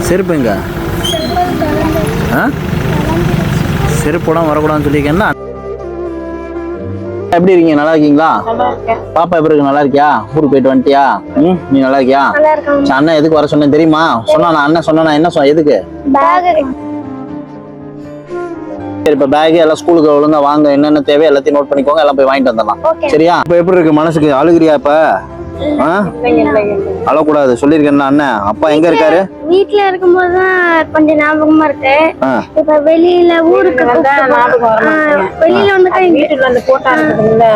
செருப்புங்க செருப்புடம் வரக்கூடாதுன்னு சொல்லியிருக்கேன்னா எப்படி இருக்கீங்க? நல்லா இருக்கீங்களா? பாப்பா எப்படி இருக்கு? நல்லா இருக்கியா? ஊருக்கு போயிட்டு வந்துட்டியா? நீ நல்லா இருக்கியா? அண்ணன் எதுக்கு வர சொன்னேன் தெரியுமா? சொன்னா அண்ணன் சொன்னா என்ன சொன்ன? எதுக்கு? சரி, இப்ப பேக் எல்லாம் ஸ்கூலுக்கு ஒழுங்கா வாங்க, என்னென்ன தேவை எல்லாத்தையும் நோட் பண்ணிக்கோங்க, எல்லாம் போய் வாங்கிட்டு வந்துடலாம். சரியா? இப்ப எப்படி இருக்கு மனசுக்கு? அழுகுறியா? இப்ப அழக்கூடாது சொல்லிருக்கேன். அண்ணன் அப்பா எங்க இருக்காரு? வீட்டுல இருக்கும்போதுதான் கொஞ்சம் ஞாபகமா இருக்கு. இப்ப வெளியில ஊருக்கு வெளியில வந்து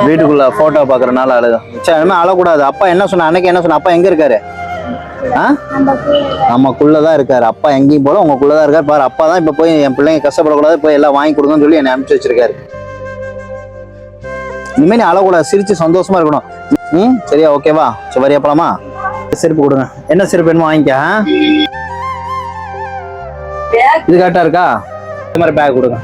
வீட்டுக்குள்ள போட்டோ பாக்குறதுனால அழுது. சரி, அழக்கூடாது. அப்பா என்ன சொன்ன? அன்னைக்கு என்ன சொன்ன? அப்பா எங்க இருக்காரு? நமக்குள்ளதான் இருக்காரு. அப்பா எங்கேயும் போல உங்களுக்குள்ளதான் இருக்காரு. பாரு, அப்பா தான் இப்ப போய் என் பிள்ளைங்க கஷ்டப்படக்கூடாது, போய் எல்லாம் வாங்கி கொடுங்கன்னு சொல்லி என்னை அனுப்பிச்சு வச்சிருக்காரு. இனிமே நீ அழக்கூடாது, சிரிச்சு சந்தோஷமா இருக்கணும். சரியா? ஓகேவா? சரி, வரியா போலாமா? செருப்பு கொடுங்க. என்ன செருப்பு வேணுமோ வாங்கிக்க. இது கரெக்டா இருக்கா? இந்த மாதிரி பேக் கொடுங்க.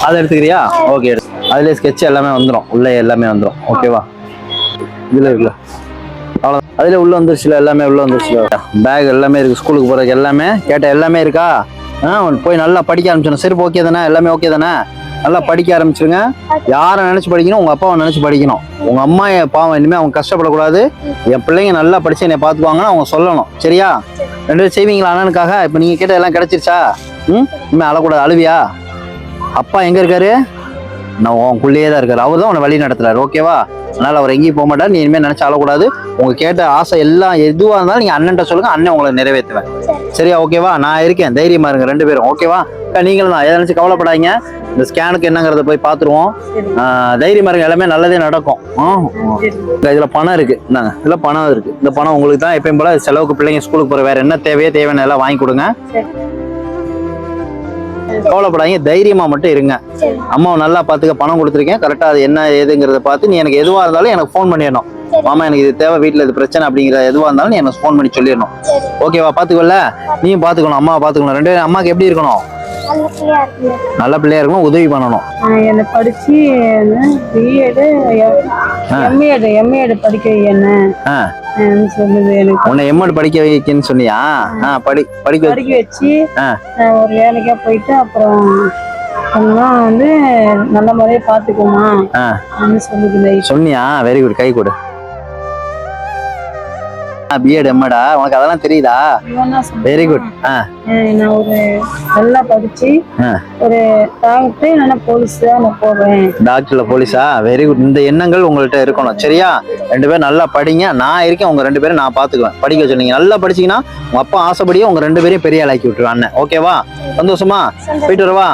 அதை எடுத்துக்கிறியா? ஓகே, அதுல ஸ்கெட்ச் எல்லாமே வந்துடும், உள்ள எல்லாமே வந்துடும். ஓகேவா? இதுல இருக்குல்ல, அவ்வளோ அதுல உள்ள வந்துருச்சுல, எல்லாமே உள்ள வந்துருச்சுல. பேக் எல்லாமே இருக்கு, ஸ்கூலுக்கு போறதுக்கு எல்லாமே கேட்ட எல்லாமே இருக்கா? போய் நல்லா படிக்க ஆரம்பிச்சிடணும். செருப்பு ஓகே தானே? எல்லாமே ஓகே தானே? நல்லா படிக்க ஆரம்பிச்சிருங்க. யாரை நினைச்சு படிக்கணும்? உங்க அப்பாவை நினைச்சு படிக்கணும். உங்க அம்மா பாவம், இனிமே அவங்க கஷ்டப்படக்கூடாது. என் பிள்ளைங்க நல்லா படிச்சு என்னை பாத்துக்குவாங்கன்னு அவங்க சொல்லணும். சரியா? 2 பேரும் செய்வீங்களா அண்ணனுக்காக? இப்ப நீங்க கேட்ட எல்லாம் கிடைச்சிருச்சா? இனிமே அழக்கூடாது. அழுவியா? அப்பா எங்க இருக்காரு? நான் உனக்குள்ளேயே தான் இருக்காரு. அவர் தான் உன்னை வழி நடத்துறாரு. ஓகேவா? அதனால அவர் எங்கேயும் போக மாட்டார். நீ இனிமேல் நினைச்சு அழக்கூடாது. உங்க கேட்ட ஆசை எல்லாம் எதுவா இருந்தாலும் நீங்க அண்ணன்ட்ட சொல்லுங்க, அண்ணன் உங்களை நிறைவேற்றுவேன். சரியா? ஓகேவா? நான் இருக்கேன், தைரியமா இருங்க 2 பேரும். ஓகேவா? நீங்களும் தான் எதை நினைச்சு கவலைப்படாதீங்க. இந்த ஸ்கேனுக்கு என்னங்கிறத போய் பாத்துருவோம். தைரியமா இருங்க, எல்லாமே நல்லதே நடக்கும். இதுல பணம் இருக்கு, இந்தாங்க, இதுல பணம் இருக்கு. இந்த பணம் உங்களுக்கு தான். எப்பயும் போல செலவுக்கு பிள்ளைங்க ஸ்கூலுக்கு போற வேற என்ன தேவையான எல்லாம் வாங்கி கொடுங்க. கவலைப்படாதீங்க, தைரியமா மட்டும் இருங்க. அம்மாவை நல்லா பாத்துக்க, பணம் கொடுத்துருக்கேன். கரெக்டா அது என்ன ஏதுங்கிறத பார்த்து நீ எனக்கு எதுவா இருந்தாலும் எனக்கு ஃபோன் பண்ணிடணும். மாமா எனக்கு இது தேவை, வீட்டுல இது பிரச்சனை அப்படிங்கிற எதுவா இருந்தாலும் நீ எனக்கு ஃபோன் பண்ணி சொல்லிடணும். ஓகேவா? பாத்துக்கல, நீயும் பாத்துக்கணும், அம்மாவை பாத்துக்கணும். 2 பேரும் அம்மாக்கு எப்படி இருக்கணும்? நல்ல பிள்ளையா இருக்கணும், உதவி பண்ணணும். என்ன படிச்சு எம்ஏடு படிக்க சொல்லுது. எனக்கு உன்னை எம்எட் படிக்க வைக்கன்னு சொன்னியா? படிக்க வச்சு ஒரு வேலைக்கா போயிட்டு அப்புறம் வந்து நல்ல முறையா பாத்துக்குமா சொல்லுது. சொன்னியா? வெரி குட், கை கொடு. பிஎட் எம்எடா? உனக்கு அதெல்லாம் தெரியுதா? Very good. நான் ஒரு நல்லா படிச்சு ஒரு டாக்டர் இல்லைன்னா போலீஸா நான் போவேன். டாக்டர்ல போலீஸா? Very good. இந்த எண்ணங்கள் உங்கள்கிட்ட இருக்கணும். சரியா? 2 பேரும் நல்லா படிங்க, நான் இருக்கேன். உங்க 2 பேரும் நான் பாத்துக்குவேன். படிக்க வச்சுருந்தீங்க, நல்லா படிச்சீங்கன்னா உங்க அப்பா ஆசைப்படியே உங்க 2 பேரையும் பெரிய ஆளாக்கி விட்டுருவான் அண்ணன். ஓகேவா? சந்தோஷமா? போயிட்டு வரவா?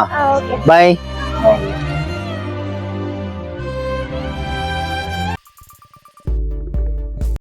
பாய்.